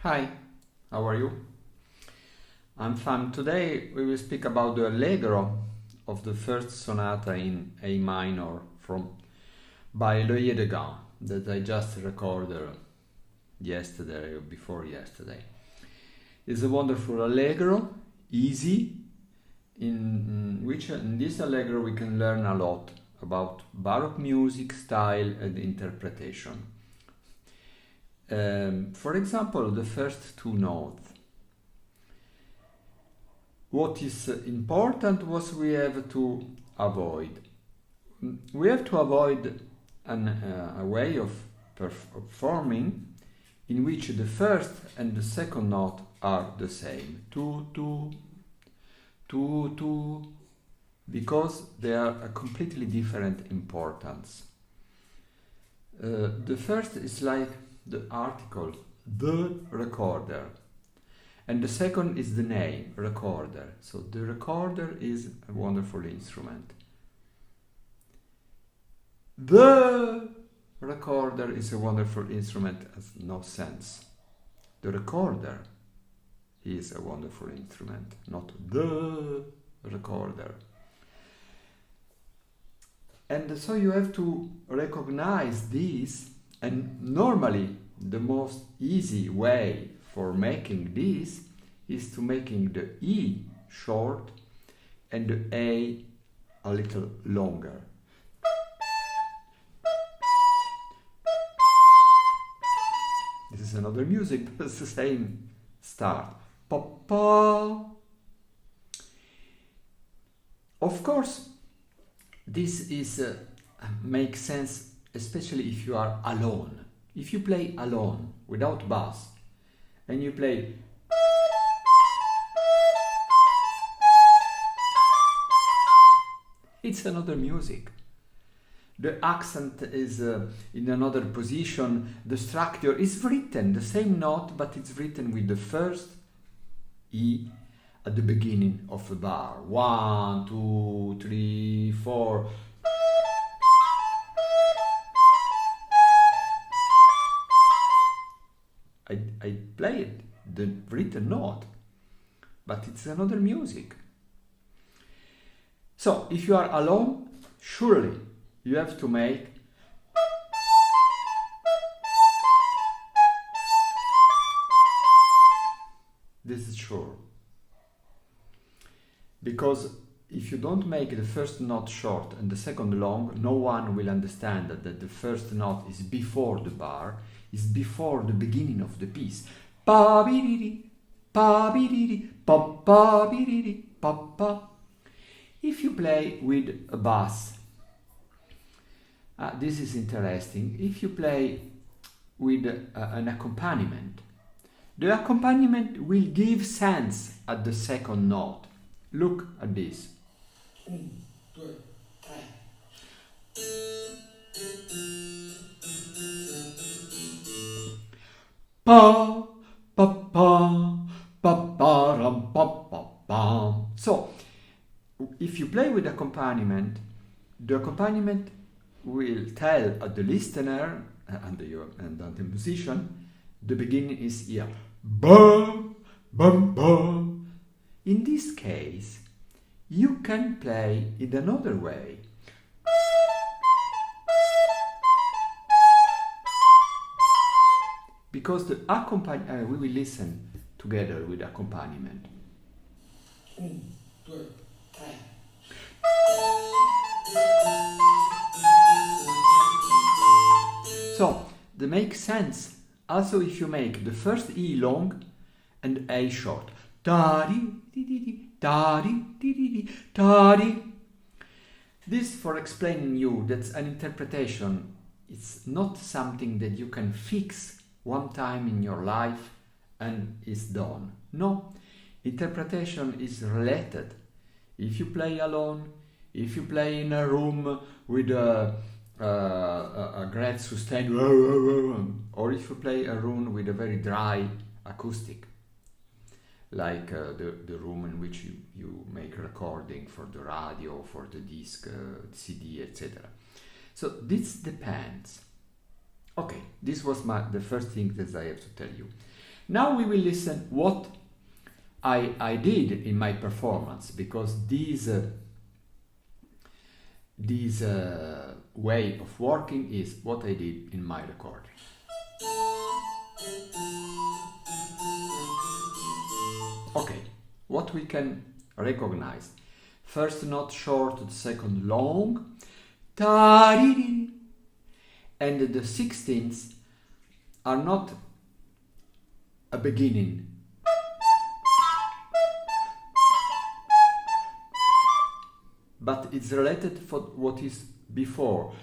Hi, how are you? I'm fine. Today we will speak about the allegro of the first sonata in A minor from by Loeillet that I just recorded yesterday or before yesterday. It's a wonderful allegro, easy, in which in this allegro we can learn a lot about Baroque music, style and interpretation. For example, the first two notes. What is important was we have to avoid. We have to avoid a way of performing in which the first and the second note are the same. Tu, tu, tu, tu, because they are a completely different importance. The first is like the article, the recorder. And the second is the name, recorder. So the recorder is a wonderful instrument. The recorder is a wonderful instrument has no sense. The recorder is a wonderful instrument, not the recorder. And so you have to recognize this, and normally the most easy way for making this is to making the E short and the A little longer. This is another music, but it's the same start. Pa, pa. Of course, this is makes sense, especially if you are alone. If you play alone, without bass, and you play it's another music. The accent is in another position. The structure is written the same note, but it's written with the first E at the beginning of a bar. 1, 2, 3, 4. I play it, the written note, but it's another music. So if you are alone, surely you have to make this is sure. Because if you don't make the first note short and the second long, no one will understand that the first note is before the bar, is before the beginning of the piece. Pa bi pa bi pa pa bi pa pa. If you play with a bass, this is interesting. If you play with an accompaniment, the accompaniment will give sense at the second note. Look at this. 1, 2, 3. Pa pa pa pa pa ram pa pa pa. So, if you play with accompaniment, the accompaniment will tell the listener and the musician the beginning is here. Bum bum bum. In this case, you can play in another way. Because the accompaniment, we will listen together with accompaniment. 1, 2, 3. So, they make sense also if you make the first E long and A short. Da-di, di-di-di, da-di, di-di-di, da-di. This for explaining you that an interpretation is not something that you can fix one time in your life and is done. No, interpretation is related. If you play alone, if you play in a room with a great sustain, or if you play a room with a very dry acoustic, like the room in which you make recording for the radio, for the disc, CD, etc. So this depends. Okay, this was the first thing that I have to tell you. Now we will listen what I did in my performance, because this way of working is what I did in my recording. Okay, what we can recognize: first note short, the second long, and the 16ths are not a beginning. But it's related for what is before.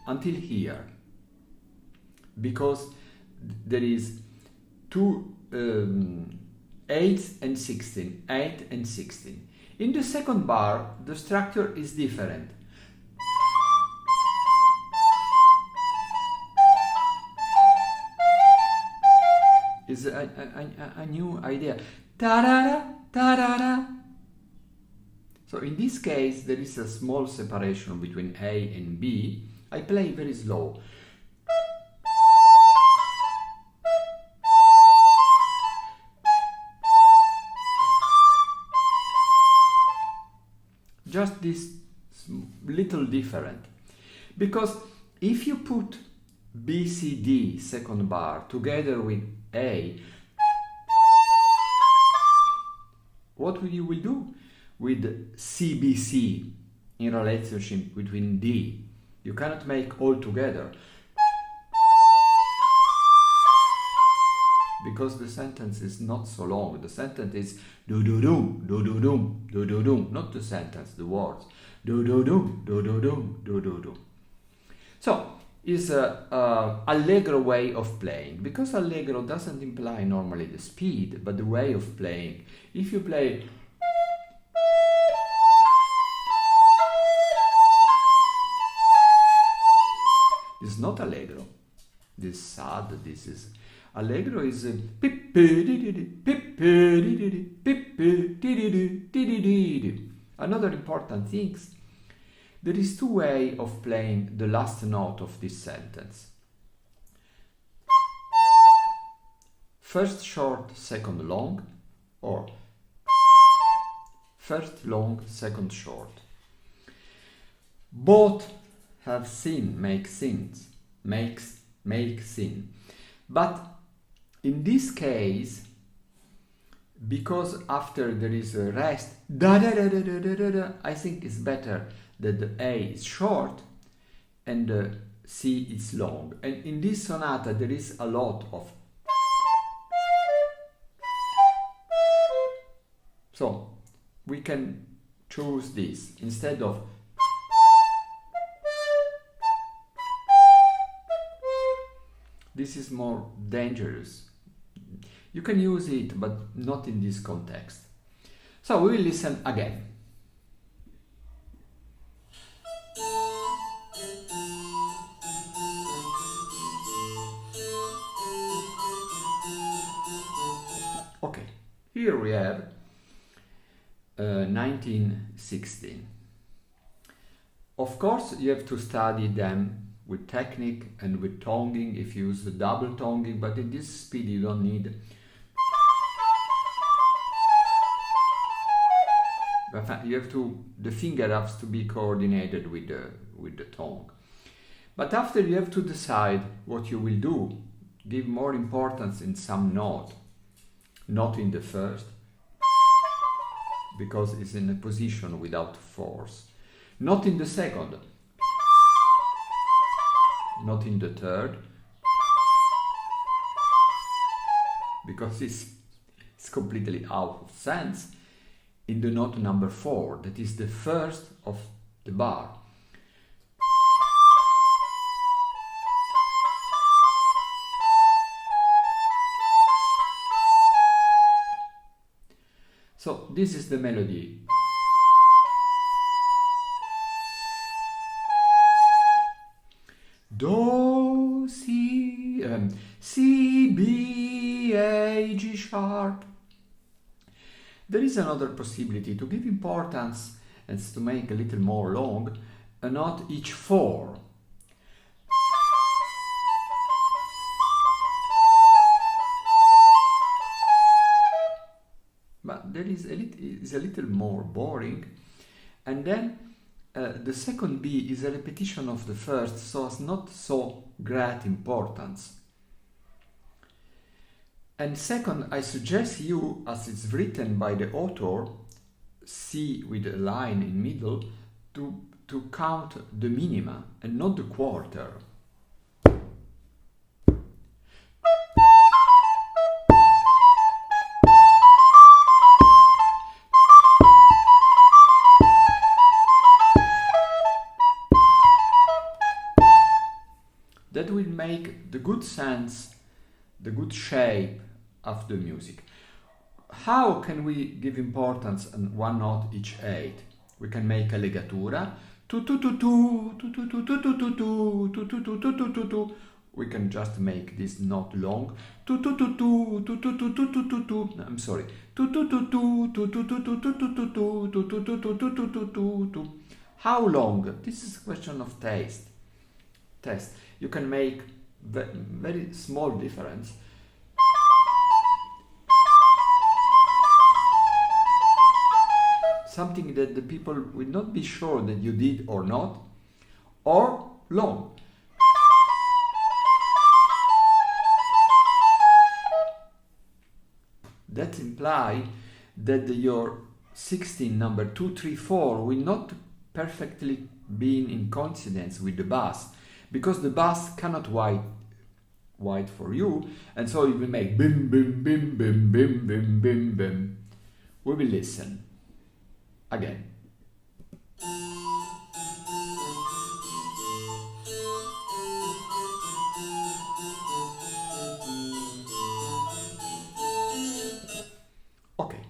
Until here. Because there is two 8 and 16, 8 and 16. In the second bar, the structure is different. Is a new idea. Ta-da-da, ta-da-da. So in this case, there is a small separation between A and B. I play very slow. Just this little different. Because if you put B, C, D, second bar, together with A, what you will do with C, B, C in relationship between D? You cannot make all together, because the sentence is not so long. The sentence is do-do-doom, do-do-doom, do-do-doom, not the sentence, the words. Do-do-doom, do-do-doom, do-do-doom. So, is a allegro way of playing, because allegro doesn't imply normally the speed, but the way of playing. If you play this is not allegro, this is sad, this is allegro is another important thing. There is two ways of playing the last note of this sentence. First short, second long, or first long, second short. Both have sin, make sins, make sin. But in this case, because after there is a rest, I think it's better that the A is short and the C is long. And in this sonata there is a lot of. So we can choose this instead of. This is more dangerous. You can use it, but not in this context. So we will listen again. Okay, here we have 1916. Of course, you have to study them with technique and with tonguing if you use the double tonguing, but in this speed you don't need. You have to, the finger has to be coordinated with the tongue. But after you have to decide what you will do, give more importance in some note, not in the first, because it's in a position without force, not in the second, not in the third, because it's completely out of sense, in the note number 4, that is the first of the bar. So this is the melody. Do, C, C, B, A, G sharp. There is another possibility to give importance and to make a little more long, a note each 4. is a little more boring. And then the second B is a repetition of the first, so it's not so great importance. And second, I suggest you, as it's written by the author, C with a line in middle, to count the minima and not the quarter. That will make the good sense, the good shape of the music. How can we give importance on one note each eight? We can make a legatura. We can just make this note long. I'm sorry. How long? This is a question of taste. You can make very small difference. Something that the people will not be sure that you did or not, or long. That implies that your 16 number 2, 3, 4 will not perfectly be in coincidence with the bass, because the bass cannot wait for you, and so it will make bim bim bim bim bim bim bim bim. We will listen again. Okay.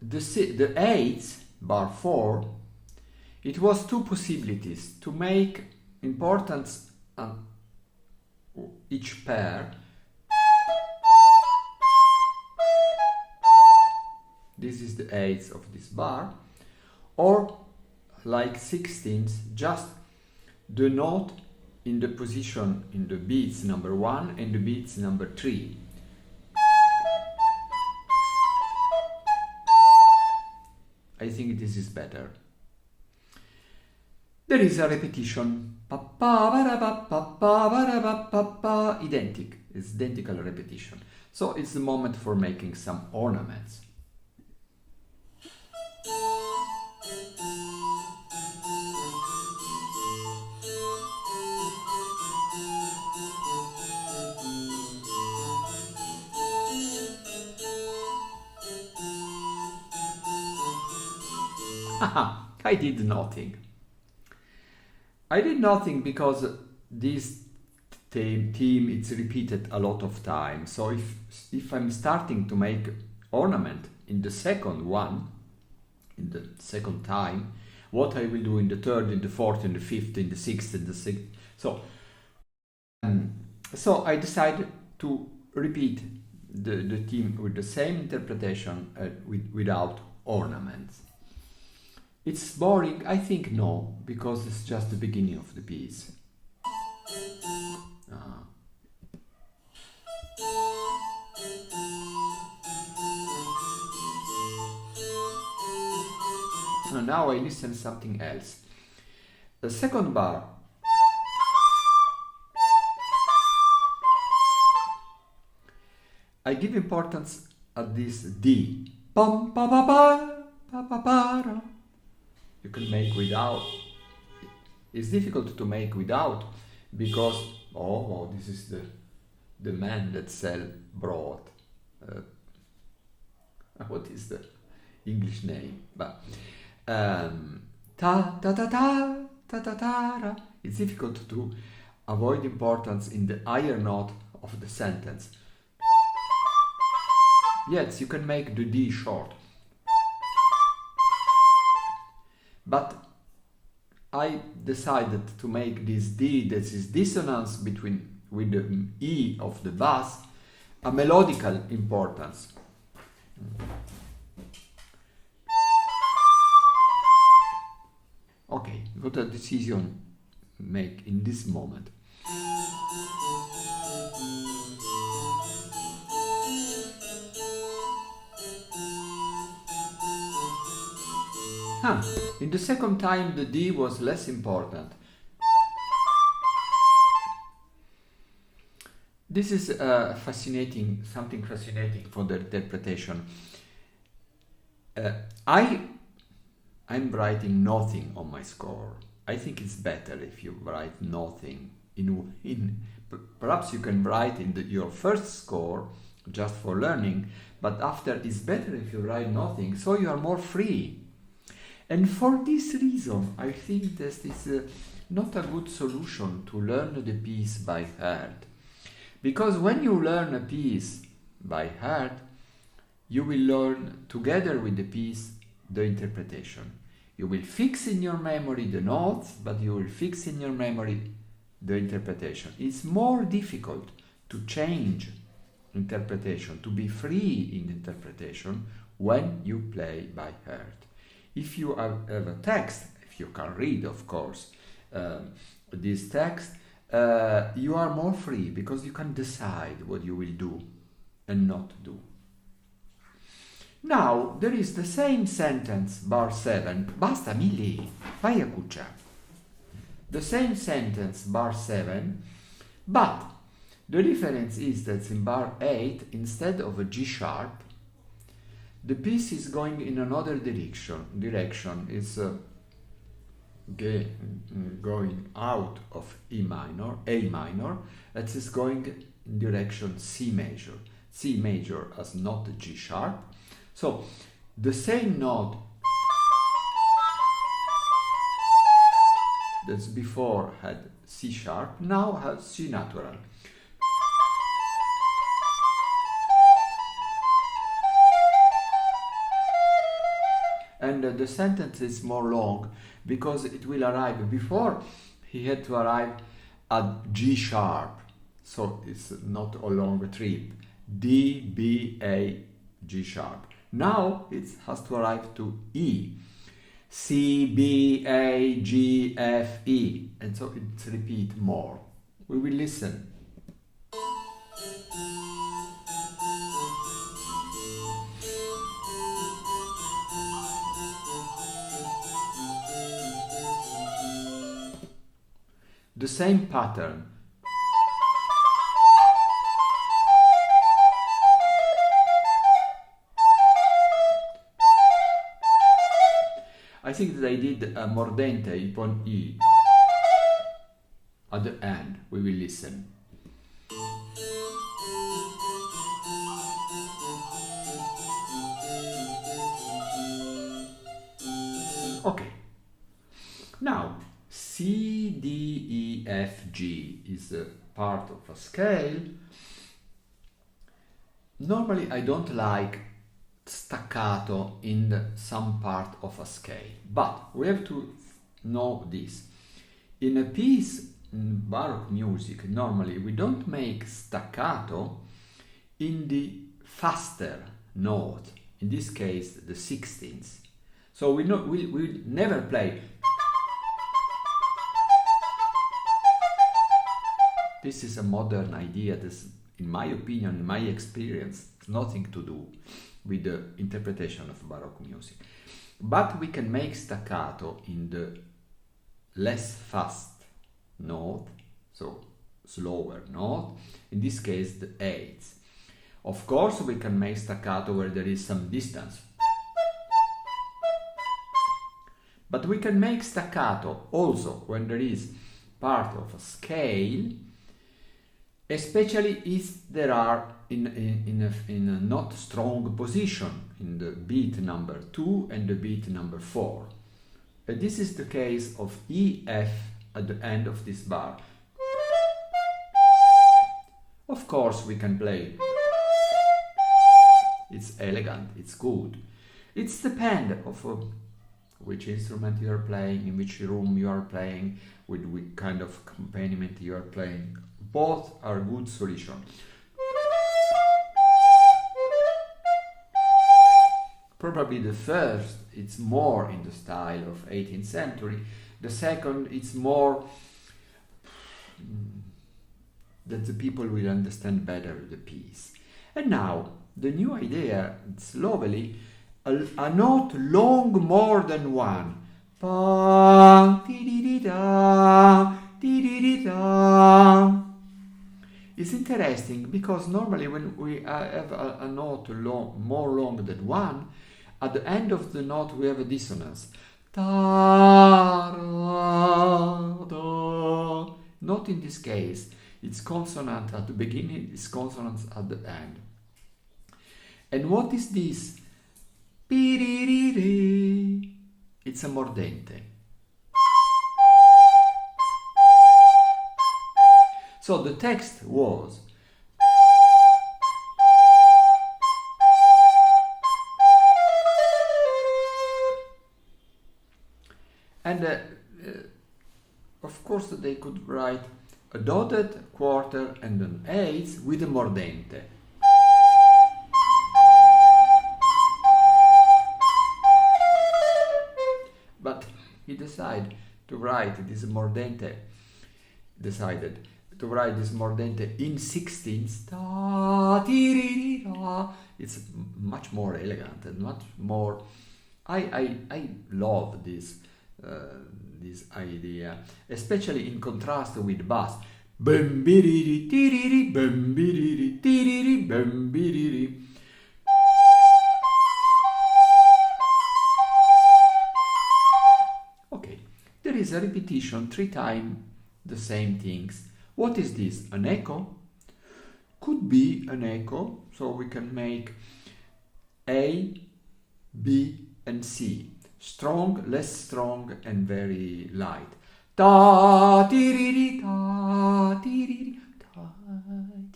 The 8th bar 4, it was two possibilities to make importance on each pair. This is the 8th of this bar, or like 16th, just the note in the position in the beats number 1 and the beats number 3. I think this is better. There is a repetition. It's identical repetition. So it's the moment for making some ornaments. I did nothing. I did nothing because this theme it's repeated a lot of times. So if I'm starting to make ornament in the second one, in the second time, what I will do in the third, in the fourth, in the fifth, in the sixth, in the sixth. So I decided to repeat the theme with the same interpretation without ornaments. It's boring? I think no, because it's just the beginning of the piece. Now I listen something else. The second bar. I give importance at this D. Pam pa pa pa pa pa pa. You can make without. It's difficult to make without because this is the man that sell bread. What is the English name? But ta ta ta ta ta ta ta. It's difficult to avoid importance in the higher note of the sentence. Yes, you can make the D short. But I decided to make this D, that is dissonance with the E of the bass, a melodical importance. Okay, what a decision make in this moment. In the second time the D was less important. This is fascinating, something fascinating for the interpretation. I'm writing nothing on my score. I think it's better if you write nothing. Perhaps you can write in your first score just for learning, but after it's better if you write nothing, so you are more free. And for this reason, I think this is not a good solution to learn the piece by heart. Because when you learn a piece by heart, you will learn together with the piece the interpretation. You will fix in your memory the notes, but you will fix in your memory the interpretation. It's more difficult to change interpretation, to be free in interpretation when you play by heart. If you have a text, if you can read, of course, this text, you are more free because you can decide what you will do and not do. Now, there is the same sentence, bar 7. Basta, Mili, vai a cuccia. The same sentence, bar 7, but the difference is that in bar 8, instead of a G sharp, the piece is going in another direction. It's going out of A minor, that is going in direction C major. C major as not G sharp. So the same note that's before had C sharp now has C natural. And the sentence is more long because it will arrive. Before he had to arrive at G sharp, so it's not a long trip. D, B, A, G sharp. Now it has to arrive to E. C, B, A, G, F, E. And so it's repeat more. We will listen. The same pattern. I think that I did a mordente upon E at the end. We will listen. Okay. Now, C, D, E, F, G is a part of a scale. Normally I don't like staccato in some part of a scale, but we have to know this. In a piece in Baroque music, normally we don't make staccato in the faster note, in this case the 16th. So we never play. This is a modern idea. This, in my opinion, in my experience, has nothing to do with the interpretation of Baroque music. But we can make staccato in the less fast note, so slower note, in this case the 8th. Of course we can make staccato where there is some distance. But we can make staccato also when there is part of a scale, especially if there are in a not strong position in the beat number 2 and the beat number 4. This is the case of E, F at the end of this bar. Of course we can play. It's elegant, it's good. It's depend of which instrument you are playing, in which room you are playing, with what kind of accompaniment you are playing. Both are good solutions. Probably the first, it's more in the style of 18th century. The second, it's more that the people will understand better the piece. And now, the new idea, it's lovely, a note long more than one. Pa, di-di-di-da, di-di-di-da. It's interesting because normally when we have a note more long than one, at the end of the note we have a dissonance. Ta, da, da. Not in this case. It's consonant at the beginning, it's consonant at the end. And what is this? Piriri. It's a mordente. So the text was and of course they could write a dotted quarter and an eighth with a mordente. But he decided to write this mordente, in 16ths. It's much more elegant and much more. I love this idea, especially in contrast with bass. Bambiriri, tiriri, bambiriri, tiriri, bambiriri. Okay, there is a repetition 3 times the same things. What is this? An echo? Could be an echo, so we can make A, B, and C. Strong, less strong, and very light. Ta, tiriri, ta, tiriri, ta,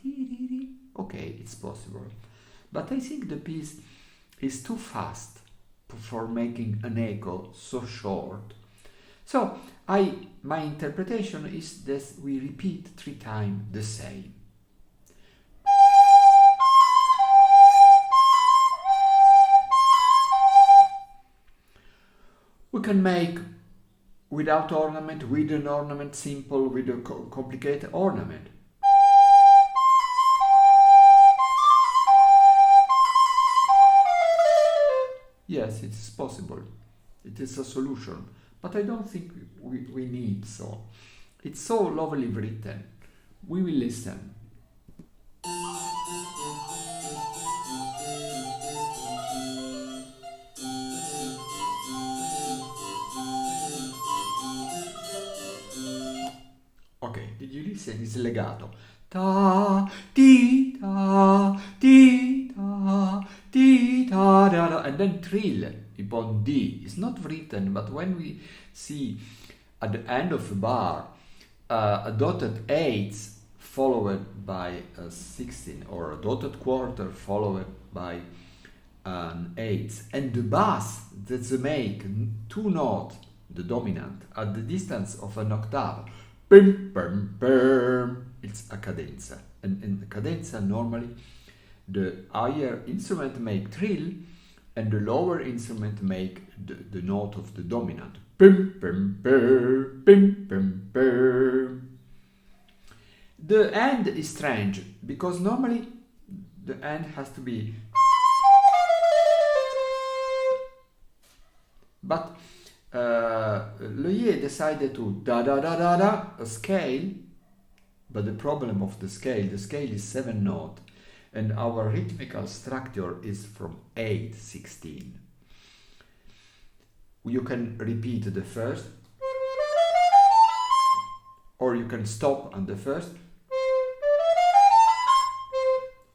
tiriri. Okay, it's possible. But I think the piece is too fast for making an echo so short. So my interpretation is that we repeat 3 times the same. We can make without ornament, with an ornament, simple, with a complicated ornament. Yes, it is possible. It is a solution. But I don't think we need so. It's so lovely written. We will listen. Okay, did you listen? It's legato. Ta, ti, ta, ti, ta, ti, ta, da, da, and then trill upon D. It's not written, but when we see at the end of a bar a dotted eighth followed by a 16 or a dotted quarter followed by an eighth, and the bass that's make 2 notes, the dominant, at the distance of an octave, pim, pim, pim, it's a cadenza. And in the cadenza normally the higher instrument make trill and the lower instrument make the note of the dominant. Pim, pim, pim, pim, pim, pim. The end is strange because normally the end has to be. But Loeillet decided to da a scale, but the problem of the scale is 7 notes. And our rhythmical structure is from 8/16. You can repeat the first, or you can stop on the first,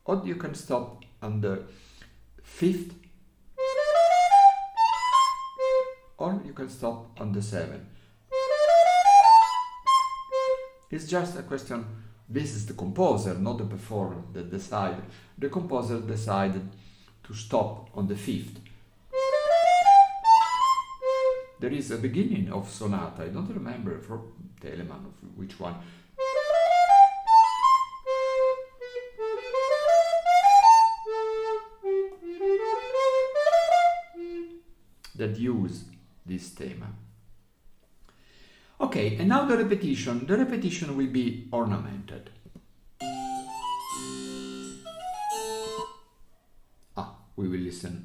or you can stop on the 5th, or you can stop on the 7th. It's just a question. This is the composer, not the performer, that decided. The composer decided to stop on the 5th. There is a beginning of sonata, I don't remember for Telemann of which one. That use this theme. Okay, and now the repetition. The repetition will be ornamented. We will listen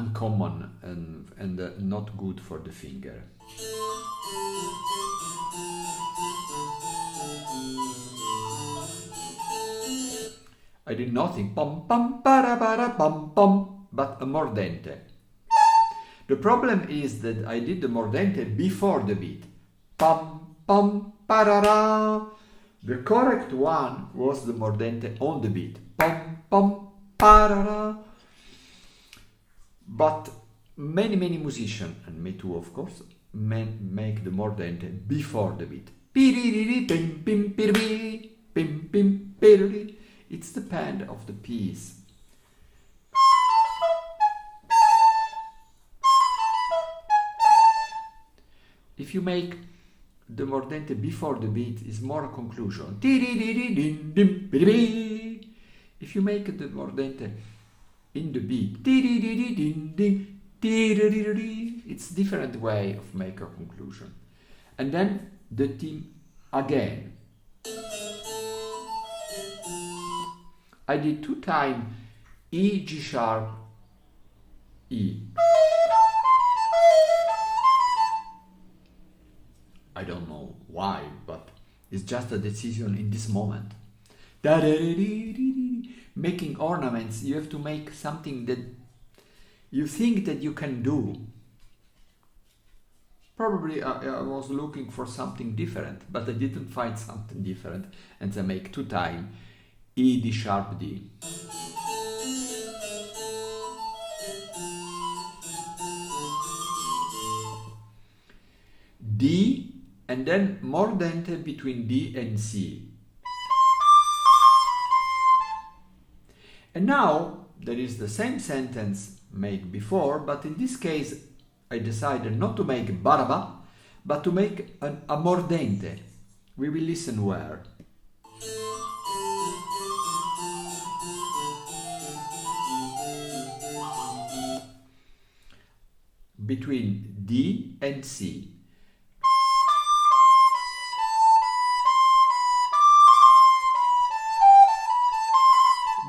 uncommon and not good for the finger. I did nothing, pom pom para para pom pom, but a mordente. The problem is that I did the mordente before the beat. Pom pom parara. The correct one was the mordente on the beat. Pom pom parara. But many musicians, and me too of course, make the mordente before the beat. Piriri pim pim piriri pim pim piriri. It's the depend of the piece. If you make the mordente before the beat, is more a conclusion. If you make the mordente in the beat, it's different way of make a conclusion. And then the theme again. I did 2 times E, G sharp, E. I don't know why, but it's just a decision in this moment. Making ornaments, you have to make something that you think that you can do. Probably I was looking for something different, but I didn't find something different, and I make 2 times E, D sharp, D. D, and then mordente between D and C. And now there is the same sentence made before, but in this case I decided not to make baraba, but to make a mordente. We will listen where. Between D and C.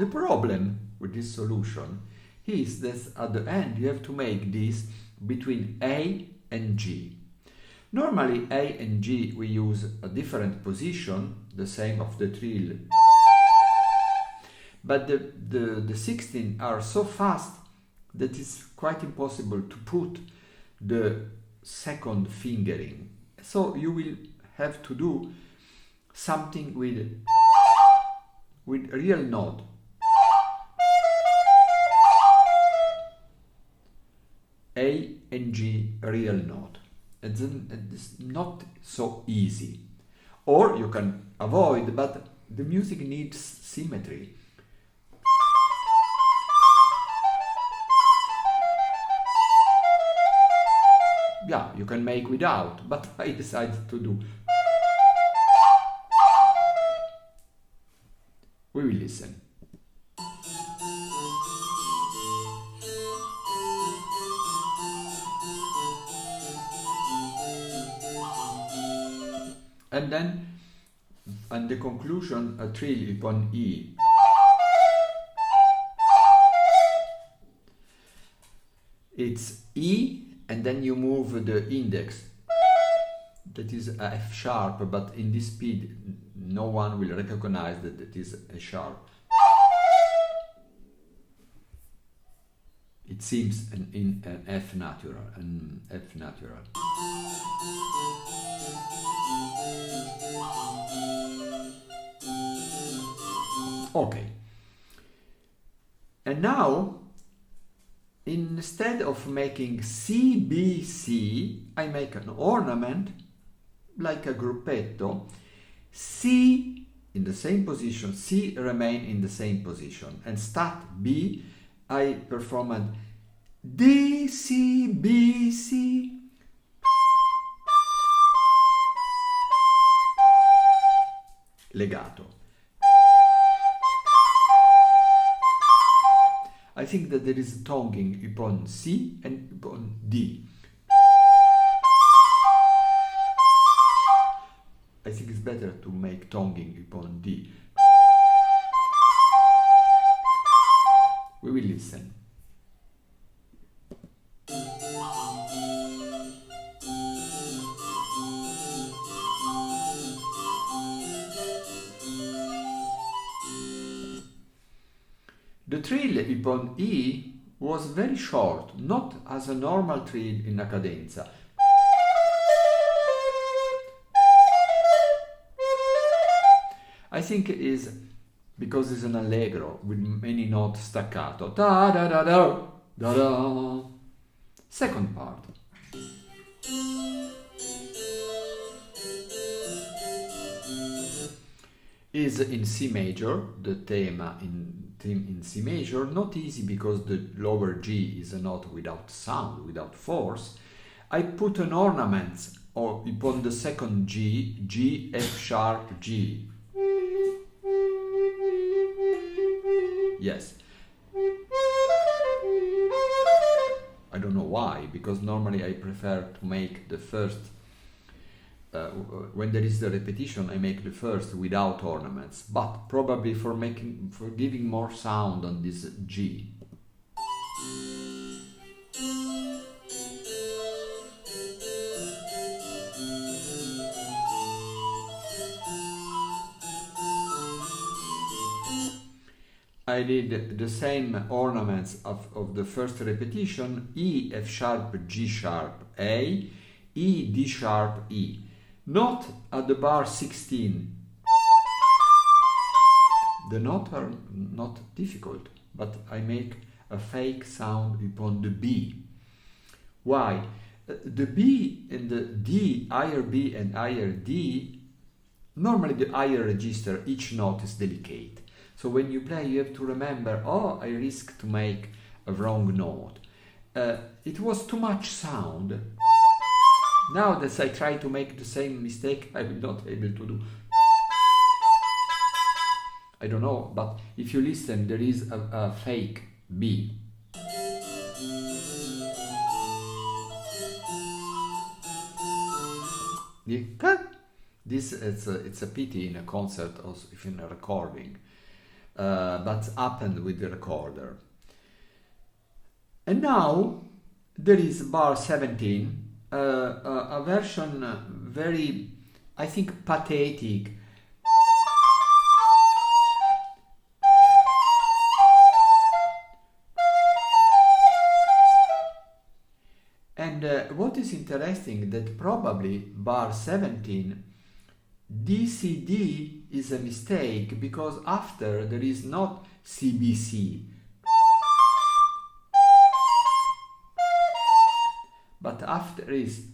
The problem with this solution is that at the end you have to make this between A and G. Normally A and G we use a different position, the same of the trill, but the 16 are so fast that it's quite impossible to put the second fingering. So you will have to do something with real note. A and G real note. It's not so easy. Or you can avoid, but the music needs symmetry. Yeah, you can make without, but I decided to do. We will listen. And then, and the conclusion, a trill upon E. It's E, and then you move the index. That is a F sharp, but in this speed, no one will recognize that it is a sharp. It seems in an F natural, Okay. And now, instead of making C, B, C, I make an ornament like a gruppetto. C in the same position, C remain in the same position, and start B, I performed D, C, B, C. Legato. I think that there is tonguing upon C and upon D. I think it's better to make tonguing upon D. We will listen. The trill upon E was very short, not as a normal trill in a cadenza. I think it is because it's an allegro with many notes staccato. Da da da da da da. Second part. Is in C major, the theme in C major, not easy because the lower G is a note without sound, without force. I put an ornament upon the second G, G, F sharp, G. Yes. I don't know why, because normally I prefer to make the first, when there is the repetition, I make the first without ornaments, but probably for giving more sound on this G. I did the same ornaments of the first repetition: E, F sharp, G sharp, A, E, D sharp, E. Not at the bar 16. The notes are not difficult, but I make a fake sound upon the B. Why? The B and the D, higher B and higher D, normally the higher register, each note is delicate. So when you play, you have to remember, oh, I risk to make a wrong note. It was too much sound. Now that I try to make the same mistake, I'm not able to do. I don't know, but if you listen, there is a fake B. This it's a pity in a concert or if in a recording. But happened with the recorder. And now there is bar 17, a version very, I think, pathetic. And what is interesting that probably bar 17 DCD is a mistake because after there is not CBC, but after is.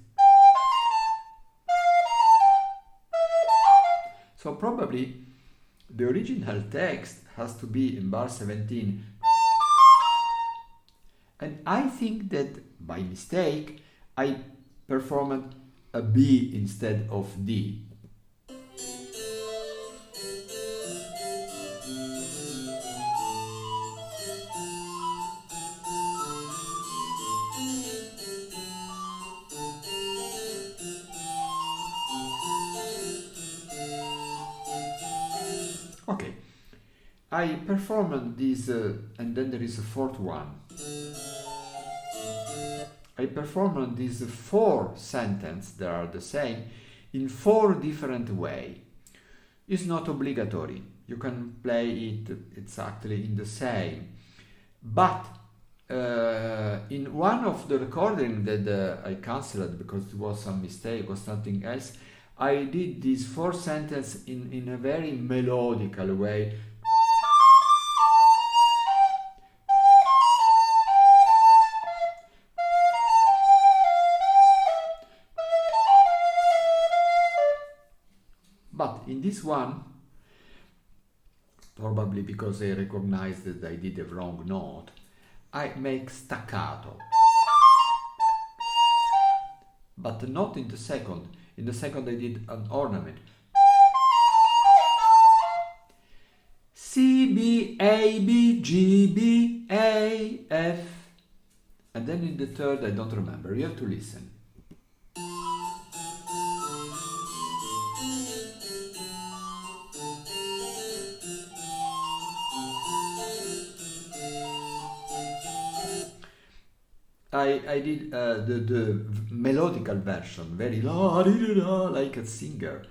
So probably the original text has to be in bar 17. And I think that by mistake I performed a B instead of D. Okay, I performed this, and then there is a fourth one. I performed these 4 sentences that are the same in 4 different ways. It's not obligatory. You can play it exactly in the same. But in one of the recordings that I cancelled because it was some mistake or something else, I did these 4 sentences in a very melodical way. But in this one, probably because I recognized that I did a wrong note, I make staccato. But not in the second. In the second I did an ornament. C, B, A, B, G, B, A, F. And then in the third I don't remember. You have to listen. I did the melodical version, very la di da like a singer,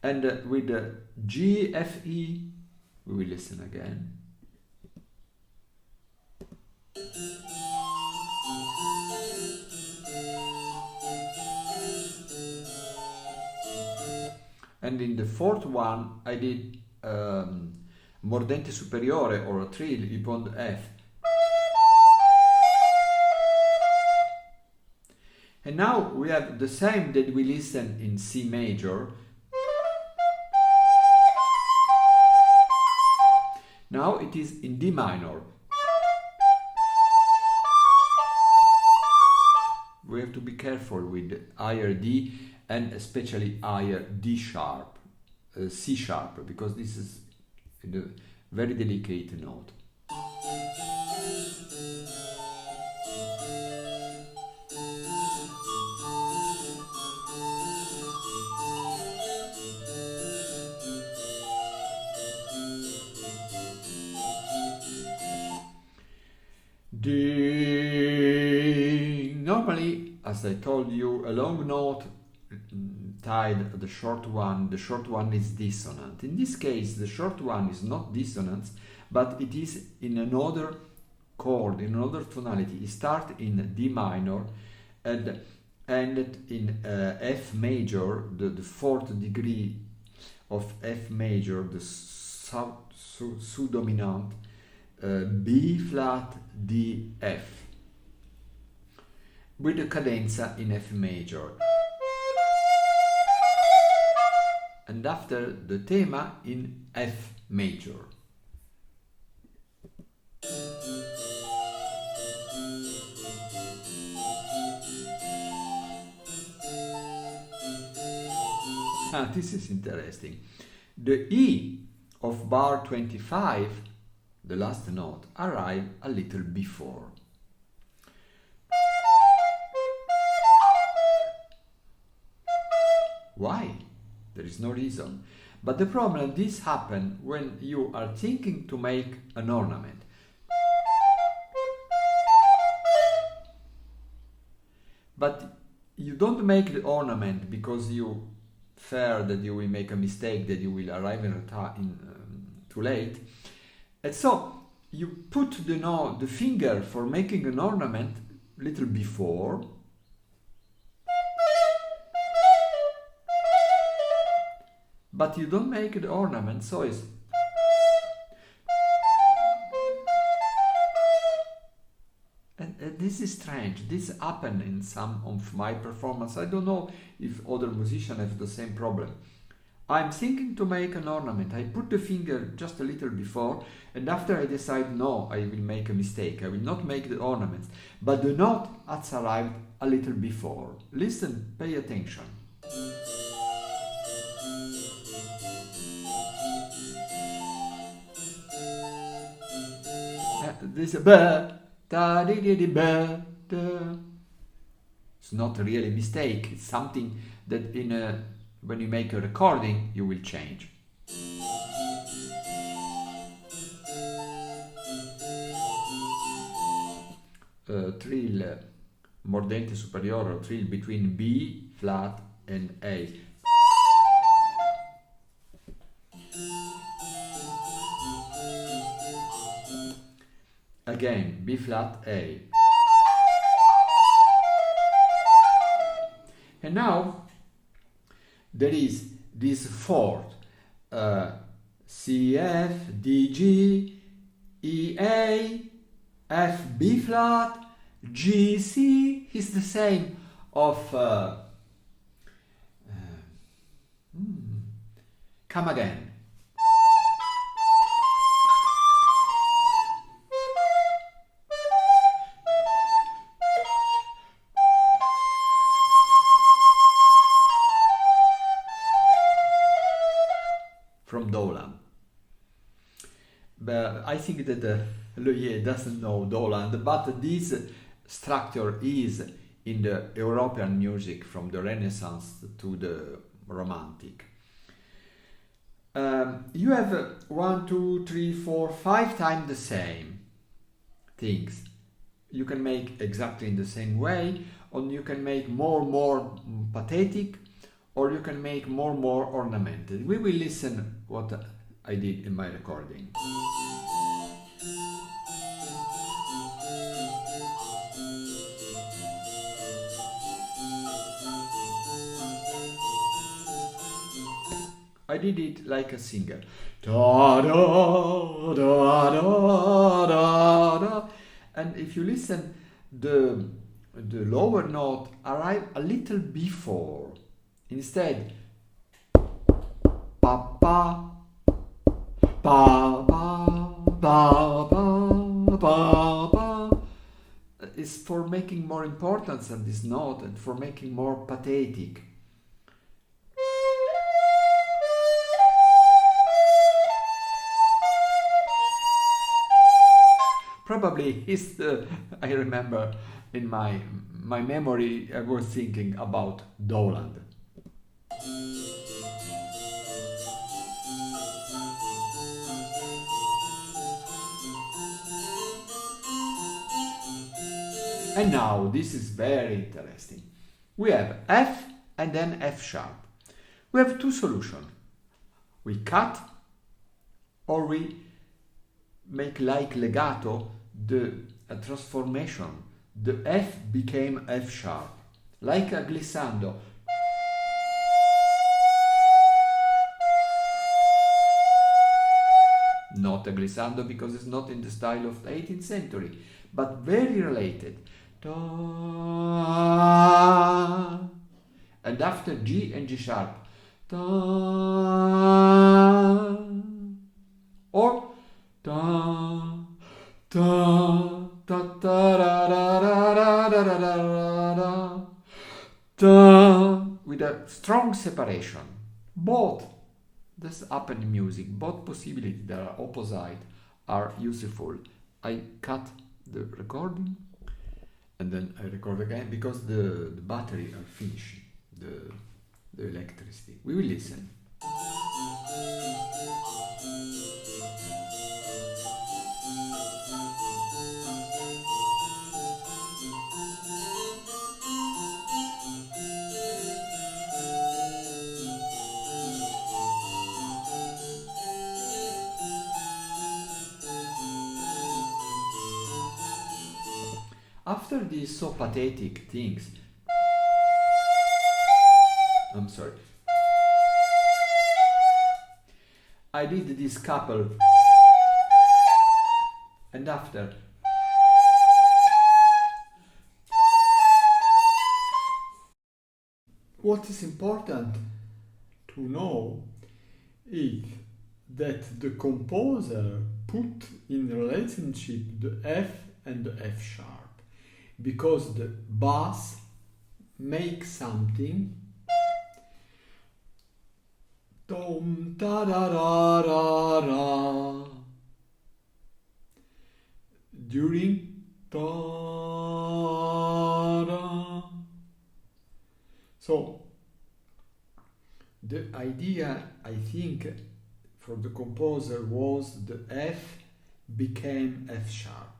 and with the G, F, E, We will listen again. And in the fourth one, I did mordente superiore, or a trill upon the F. And now we have the same that we listen in C major. Now it is in D minor. We have to be careful with higher D and especially higher D sharp, C sharp, because this is a very delicate note. Normally, as I told you, a long note tied the short one is dissonant. In this case, the short one is not dissonant, but it is in another chord, in another tonality. It starts in D minor and ended in F major, the fourth degree of F major, the subdominant, B flat D F, with a cadenza in F major. And after the tema in F major. This is interesting. The E of bar 25, the last note, arrive a little before. Why? There is no reason. But the problem, this happens when you are thinking to make an ornament. But you don't make the ornament because you fear that you will make a mistake, that you will arrive too late. And so you put the finger for making an ornament a little before. But you don't make the ornament, so it's... And this is strange. This happened in some of my performance. I don't know if other musicians have the same problem. I'm thinking to make an ornament. I put the finger just a little before, and after I decide, no, I will make a mistake. I will not make the ornaments. But the note has arrived a little before. Listen, pay attention. This ba da di di di ba da. It's not really a mistake. It's something that when you make a recording you will change. Trill mordente superiore, or trill between B flat and A. Again, B flat, A. And now there is this fourth, C, F, D, G, E, A, F, B flat, G, C is the same of, come again. From Dolan. But I think that Loeillet doesn't know Dolan, but this structure is in the European music from the Renaissance to the Romantic. You have 1, 2, 3, 4, 5 times the same things. You can make exactly in the same way, or you can make more pathetic, or you can make more ornamented. We will listen what I did in my recording. I did it like a singer. Da, da, da, da, da, da. And if you listen, the lower note arrive a little before. Instead, pa pa pa pa pa pa pa pa is for making more importance on this note and for making more pathetic. Probably is the, I remember in my memory I was thinking about Doland. And now this is very interesting. We have F and then F sharp. We have two solutions. We cut or we make like legato a transformation. The F became F sharp, like a glissando. Not a glissando because it's not in the style of the 18th century, but very related. Da. And after G and G sharp. Da. Or da. Da, da, da, da, da, da, da, da, da, da, da, with a strong separation. Both, this happen in music, both possibilities that are opposite are useful. I cut the recording and then I record again because the battery are finishing, the electricity. We will listen. After these so pathetic things, I'm sorry, I did this couple, and after what is important to know is that the composer put in relationship the F and the F sharp, because the bass makes something dum da da da da da during da da. So the idea, I think, for the composer was the F became F sharp.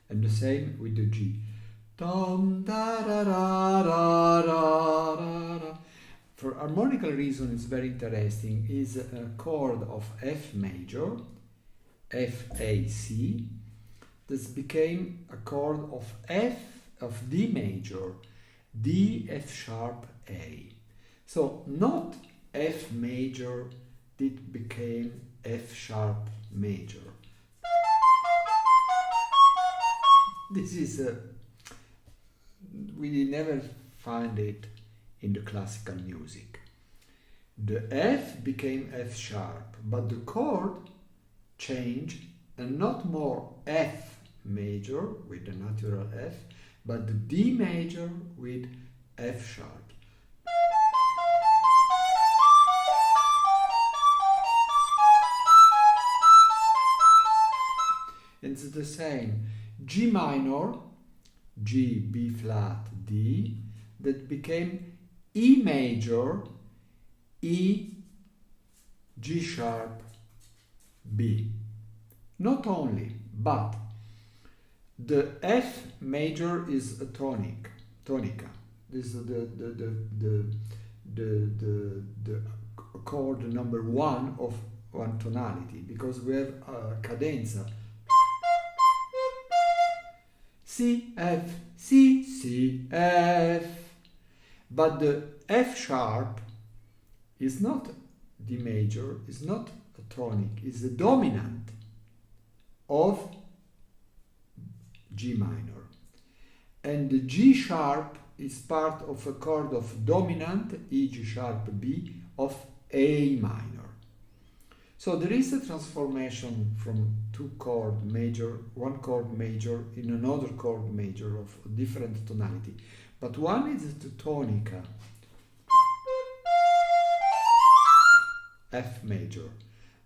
And the same with the G. For harmonical reason, it's very interesting. Is a chord of F major, F A C. This became a chord of D major, D F sharp A. So not F major, it became F sharp major. This is we never find it in the classical music. The F became F sharp, but the chord changed, and not more F major with the natural F, but the D major with F sharp. It's the same. G minor, G, B flat, D, that became E major, E, G sharp, B. Not only, but the F major is a tonica. This is the chord number 1 of one tonality, because we have cadenza. C, F, C, C, F. But the F sharp is not D major, is not a tonic, is the dominant of G minor. And the G sharp is part of a chord of dominant, E, G sharp, B, of A minor. So there is a transformation from one chord major in another chord major of different tonality. But one is the tonica, F major.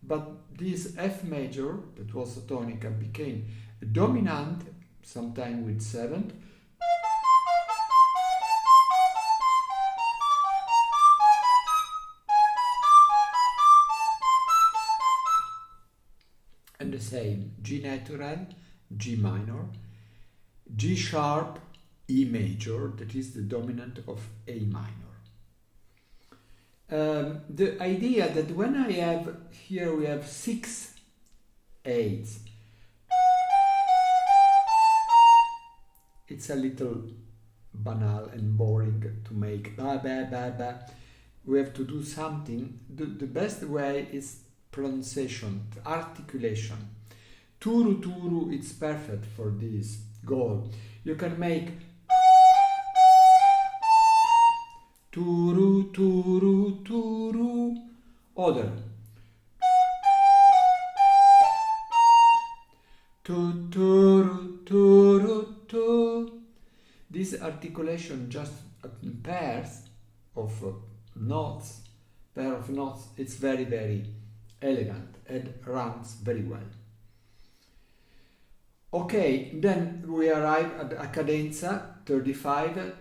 But this F major, that was a tonica, became a dominant, sometime with 7th, and the same, G natural, G minor, G sharp, E major, that is the dominant of A minor. The idea that when I have, here we have 6 8s, it's a little banal and boring to make ba ba ba ba. We have to do something. The best way is pronunciation, articulation. Turu turu, it's perfect for this goal. You can make turu turu turu, other tu turu turu tu. This articulation just pairs of notes, it's very, very elegant and runs very well. Okay, then we arrive at a cadenza 35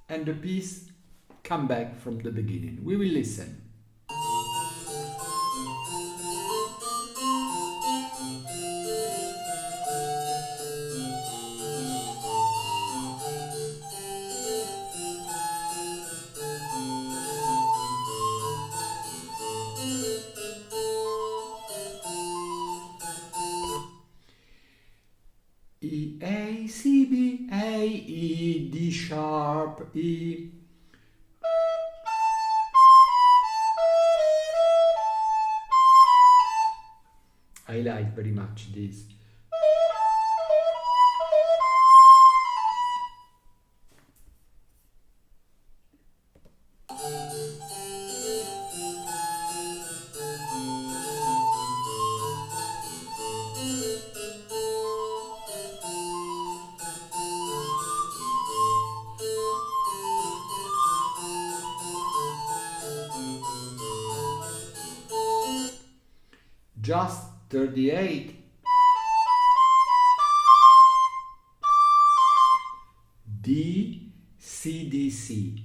and the piece come back from the beginning. We will listen. E, A, C, B, A, E, D sharp, E. I like very much this. Just 38. D, C, D, C.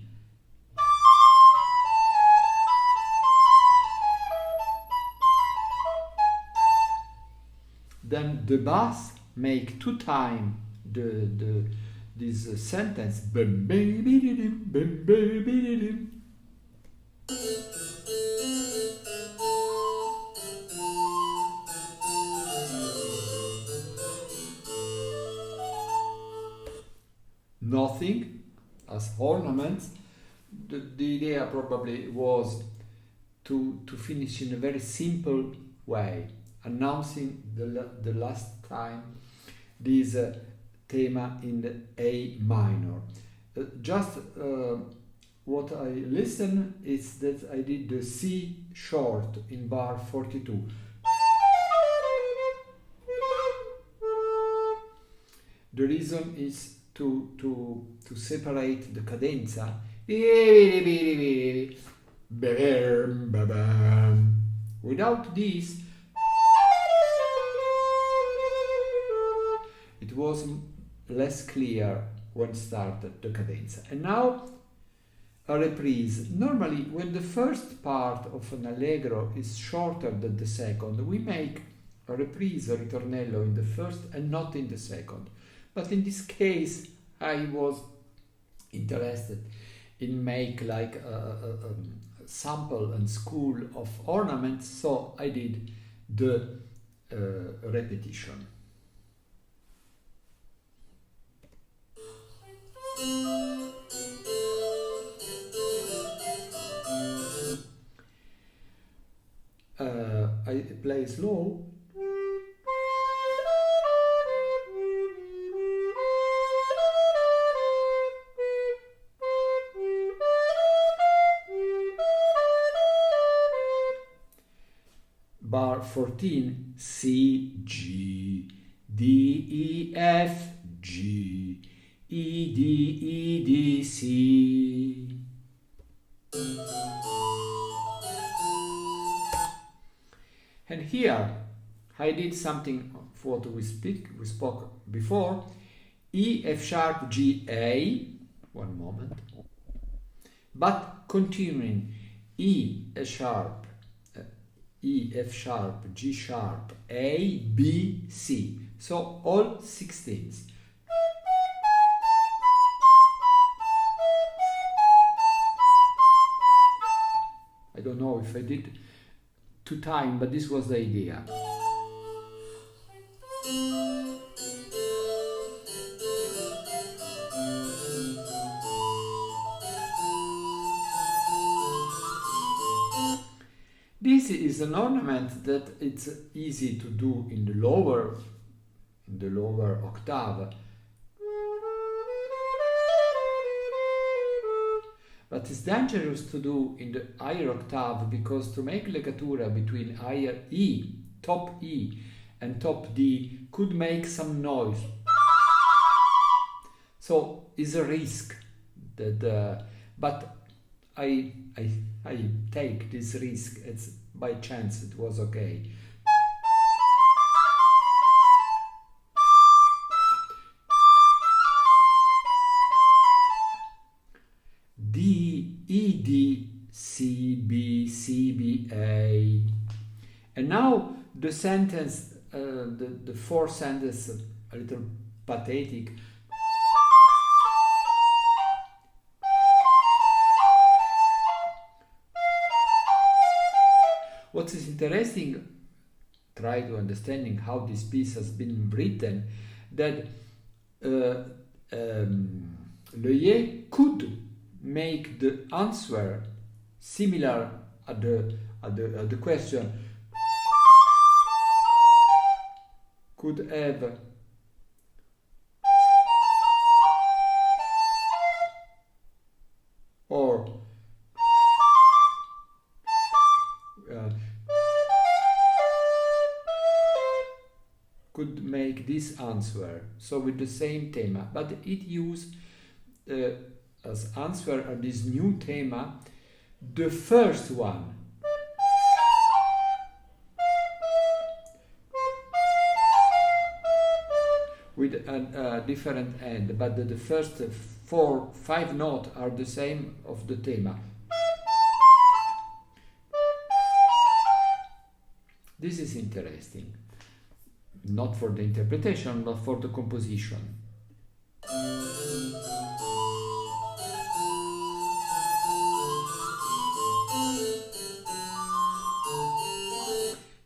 Then the bass make 2 times this sentence. Bim, bim, bim, bim, bim, bim. Nothing as ornaments. The idea probably was to finish in a very simple way, announcing the last time this thema in the A minor. What I listen is that I did the C short in bar 42. The reason is to separate the cadenza. Without this, it was less clear when started the cadenza. And now a reprise. Normally, when the first part of an allegro is shorter than the second, we make a reprise, a ritornello in the first and not in the second. But in this case, I was interested in make like a sample and school of ornaments, so I did the repetition. I play slow. Bar 14, C, G, D, E, F, G, E, D, E, D, C. And here I did something for what we spoke before. E, F sharp, G, A. One moment. But continuing E, F sharp, E, F sharp, G sharp, A, B, C. So all 16ths. I don't know if I did to time, but this was the idea. This is an ornament that it's easy to do in the lower octave, but it's dangerous to do in the higher octave, because to make legatura between higher E, top E, and top D could make some noise. So it's a risk that, but I take this risk. It's by chance it was okay. D, E, D, C, B, C, B, A. And now the sentence, the fourth sentence, a little pathetic. What is interesting, try to understanding how this piece has been written, that Loeillet could make the answer similar at the question, could have or could make this answer, so with the same theme, but it used as answer of this new theme the first one. With a different end, but the first 4-5 notes are the same of the theme. This is interesting, not for the interpretation, but for the composition.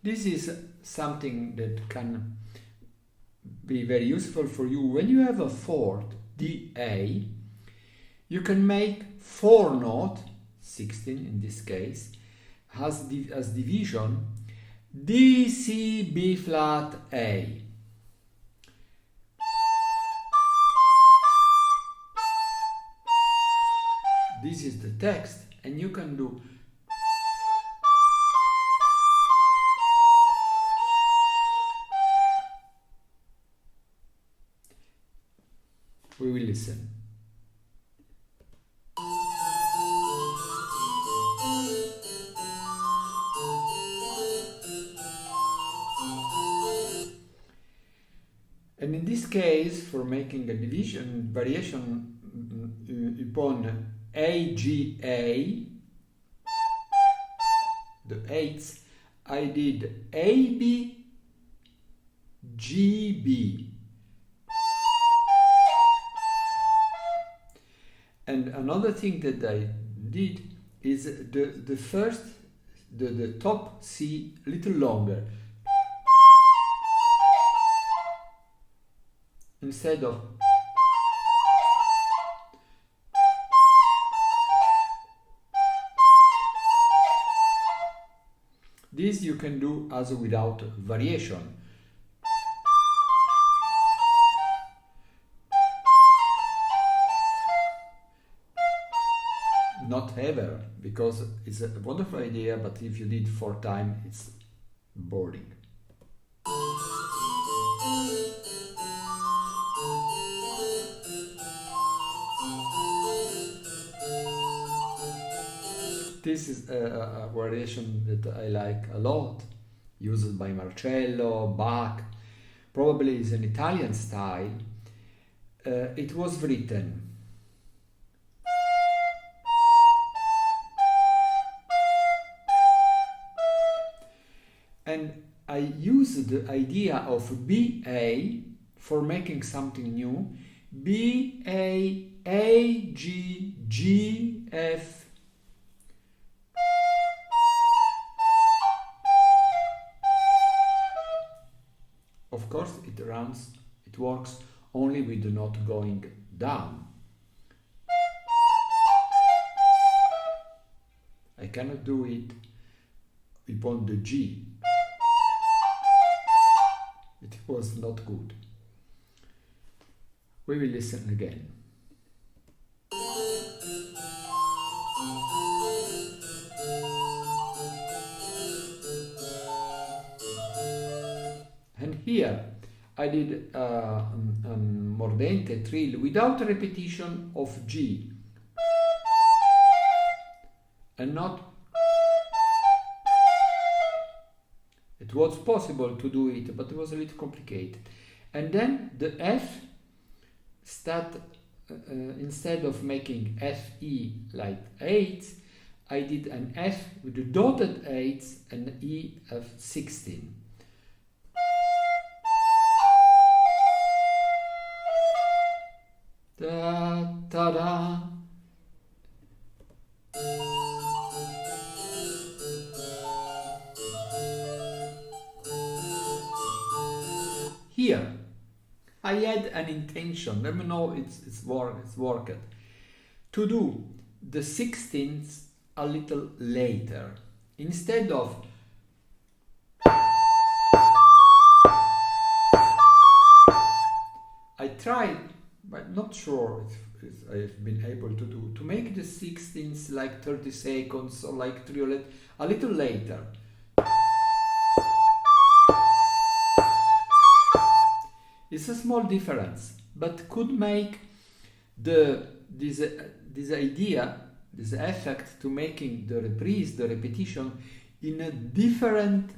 This is something that can be very useful for you. When you have a fourth, D-A, you can make 4 notes, 16 in this case, as division, D, C, B flat, A. This is the text, and you can do we will listen. And in this case, for making a division variation upon AGA, the eighths, I did AB, GB. And another thing that I did is the first, the top C little longer. Instead of this, you can do as without variation. Not ever, because it's a wonderful idea, but if you did 4 times, it's boring. This is a variation that I like a lot, used by Marcello, Bach. Probably is an Italian style. It was written and I used the idea of B-A for making something new. B-A, A-G, G-F. Of course, it works only with the note going down. I cannot do it upon the G. It was not good. We will listen again. And here I did a mordente trill without repetition of G, and not. It was possible to do it, but it was a little complicated. And then the F instead of making F-E like 8, I did an F with the dotted 8s and E of 16. Da da da. Here, I had an intention. Let me know it's worked. To do the 16th a little later, instead of I tried, but not sure if I've been able to make the 16th like 30 seconds or like triolet a little later. It's a small difference, but could make this idea, this effect to making the reprise, the repetition, in a different,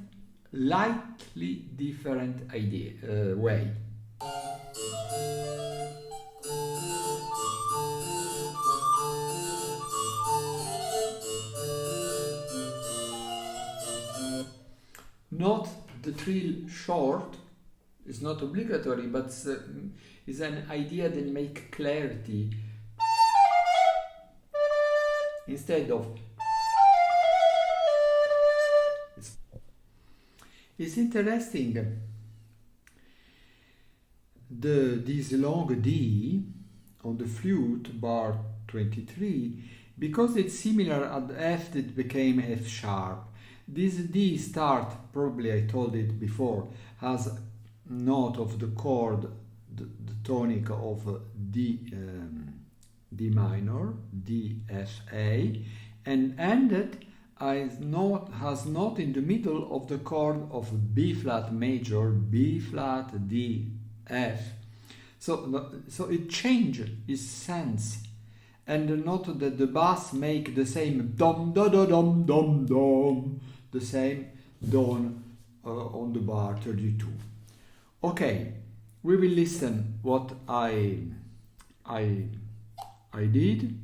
lightly different way. Not the trill short. It's not obligatory, but it's an idea that makes clarity. Instead of it's interesting. This long D on the flute, bar 23, because it's similar at the F that became F sharp. This D start, probably I told it before, has note of the chord, the tonic of D minor, D, F, A, and ended has note in the middle of the chord of B flat major, B flat, D, F. So it changed its sense, and the note that the bass make the same dom da da dom dom dom, the same done on the bar 32. Okay, we will listen what I did.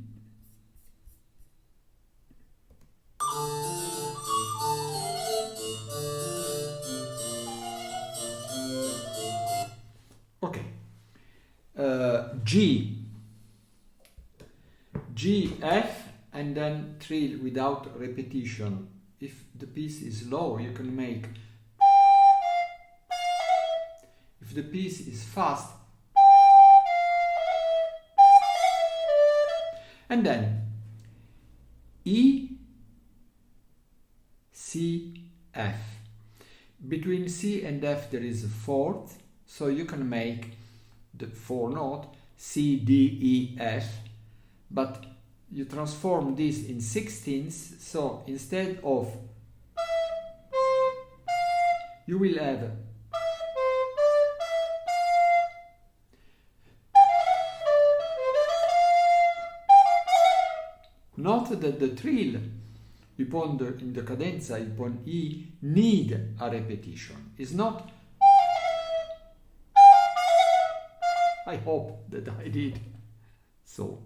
Okay, G, G, F, and then trill without repetition. If the piece is low, you can make. If the piece is fast, and then E, C, F. Between C and F there is a fourth, so you can make the 4 note C, D, E, F, but you transform this in 16ths, so instead of you will have note that the trill in the cadenza upon E need a repetition. It's not. I hope that I did so.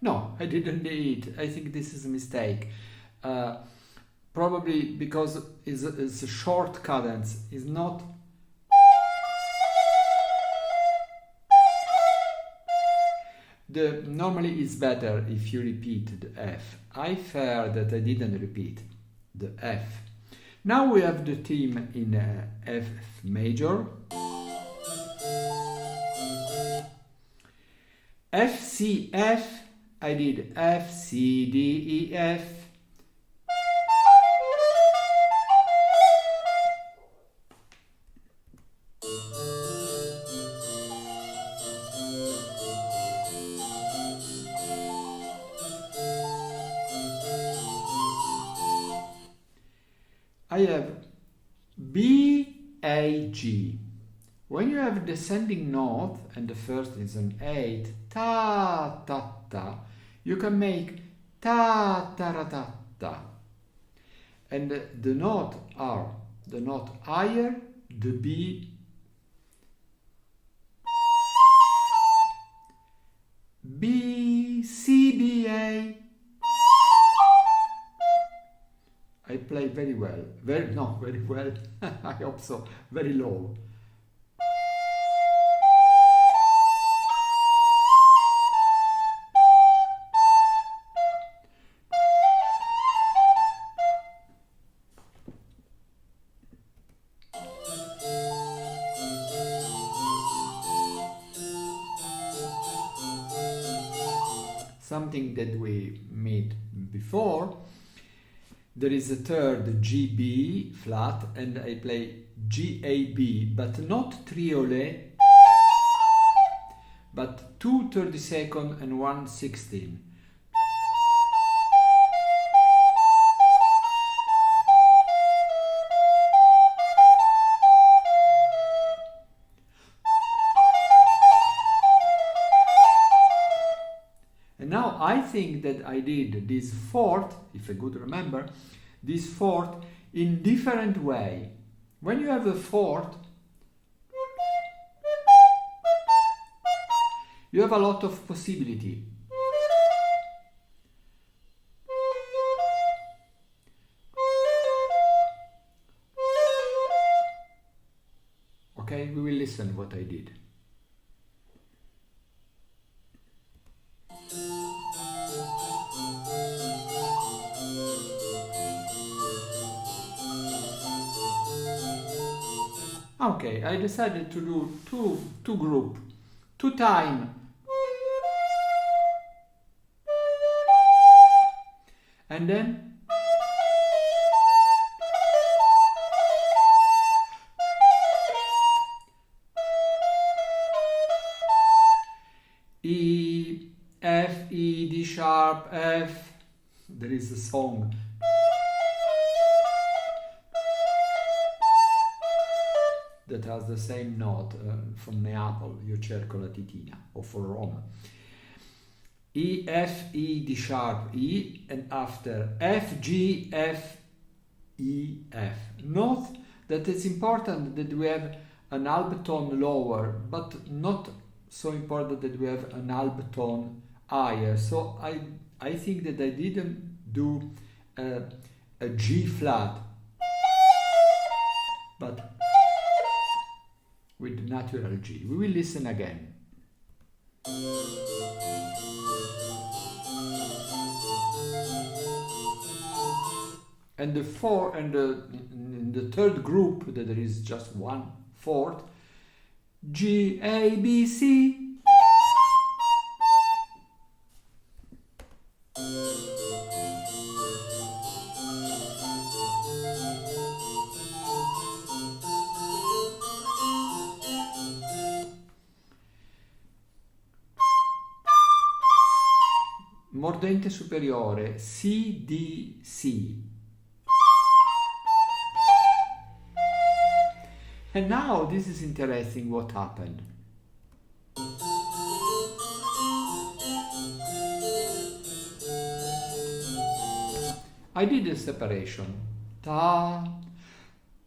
No, I didn't do it. I think this is a mistake. Probably because it's a short cadence. It's not. Normally it's better if you repeat the F. I fear that I didn't repeat the F. Now we have the theme in F major. F, C, F. I did F, C, D, E, F. I have B, A, G. When you have descending note and the first is an 8, ta, ta, ta, you can make ta, ta, ra, ta, ta. And the note are the note higher, the B, B, C, B, A. I play very well. Very well. I hope so. Very low. Something that we made before. There is a third GB flat and I play GAB, but not triolet, but 2 32nd and 1 16. And now I think that I did this fourth, if I could remember, this fourth in different way. When you have a fourth, you have a lot of possibility. Okay, we will listen what I did. Okay, I decided to do two group, 2 time, and then E, F, E, D sharp, F. There is a song. That has the same note from Neapoli, Io cerco la titina, or for Rome. E, F, E, D sharp, E, and after F, G, F, E, F. Note that it's important that we have an halbtone lower, but not so important that we have an halbtone higher. So I think that I didn't do a G flat, but with natural G. We will listen again. And in the third group, that there is just 1/4, G, A, B, C. Mordente superiore, C, D, C. And now this is interesting what happened. I did a separation. Ta,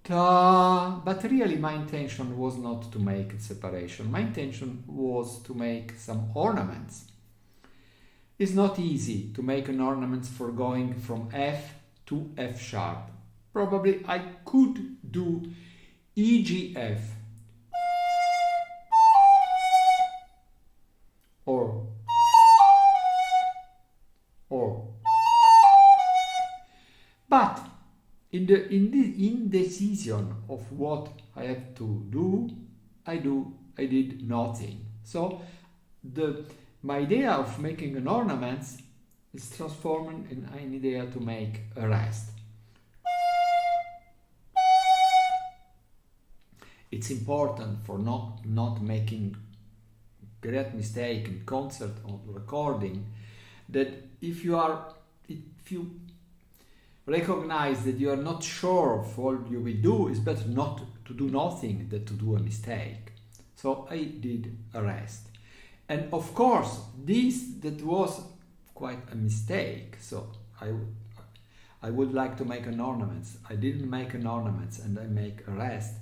ta, but really my intention was not to make a separation. My intention was to make some ornaments. It's not easy to make an ornament for going from F to F sharp. Probably I could do E, G, F, or, but in the indecision of what I have to do, I did nothing. So my idea of making an ornament is transformed in an idea to make a rest. It's important for not making great mistake in concert or recording, that if you recognize that you are not sure of what you will do, it's better not to do nothing than to do a mistake. So I did a rest. And of course, that was quite a mistake. So I would like to make an ornament. I didn't make an ornament and I make a rest.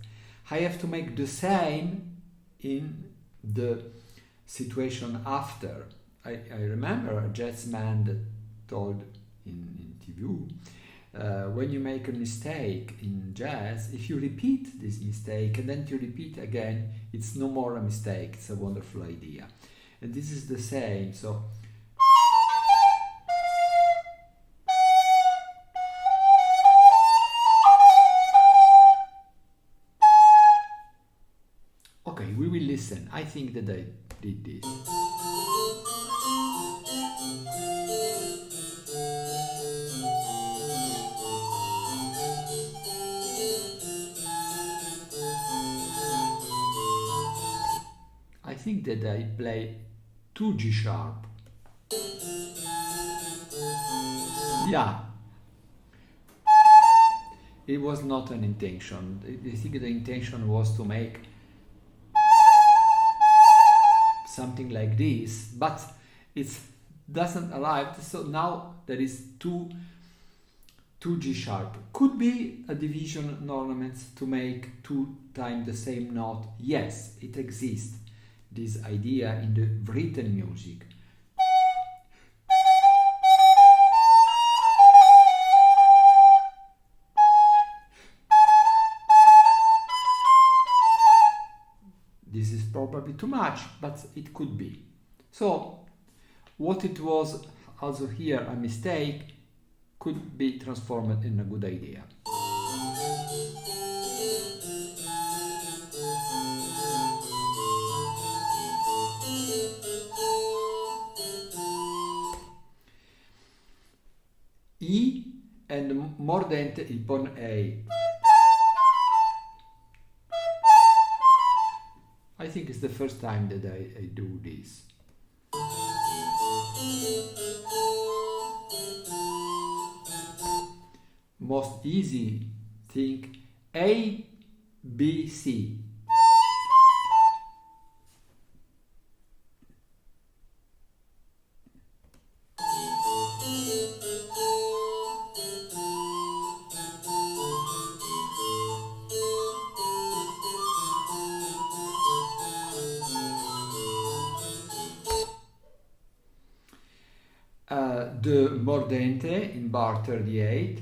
I have to make the same in the situation after. I remember a jazz man that told in interview, when you make a mistake in jazz, if you repeat this mistake and then you repeat again, it's no more a mistake, it's a wonderful idea. And this is the same. So okay, we will listen. I think that I did this. I think that I play 2 G sharp. Yeah. It was not an intention. I think the intention was to make something like this, but it doesn't arrive. So now there is 2 G sharp. Could be a division ornament to make 2 times the same note. Yes, it exists. This idea in the written music. This is probably too much, but it could be. So, what it was also here a mistake could be transformed in a good idea. E and mordente upon A. I think it's the first time that I do this. Most easy thing, A, B, C. the mordente in bar 38.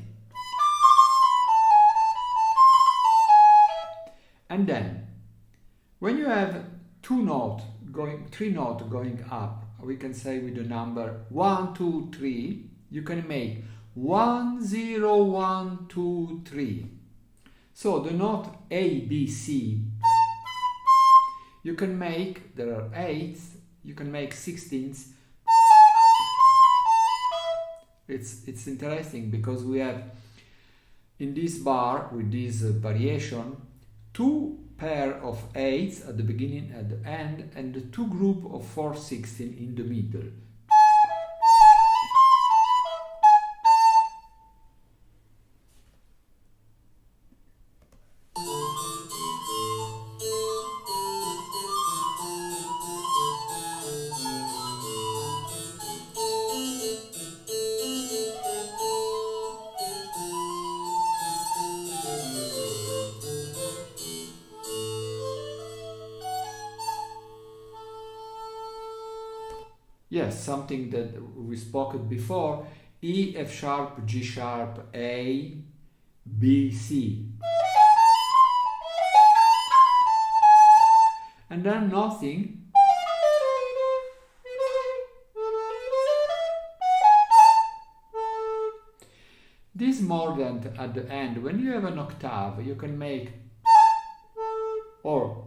And then, when you have three notes going up, we can say with the number 1, 2, 3, you can make 1, 0, 1, 2, 3. So the note A, B, C, you can make, there are 8s, you can make 16s. It's interesting because we have in this bar with this variation 2 pair of 8s at the beginning and the end, and the 2 group of 4 16 in the middle. Yes, something that we spoke before, E, F sharp, G sharp, A, B, C. And then nothing. This mordent at the end, when you have an octave, you can make or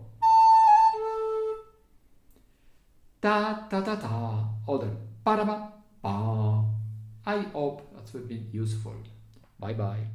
ta ta ta ta, or the pa da ba pa. I hope that will be useful. Bye bye.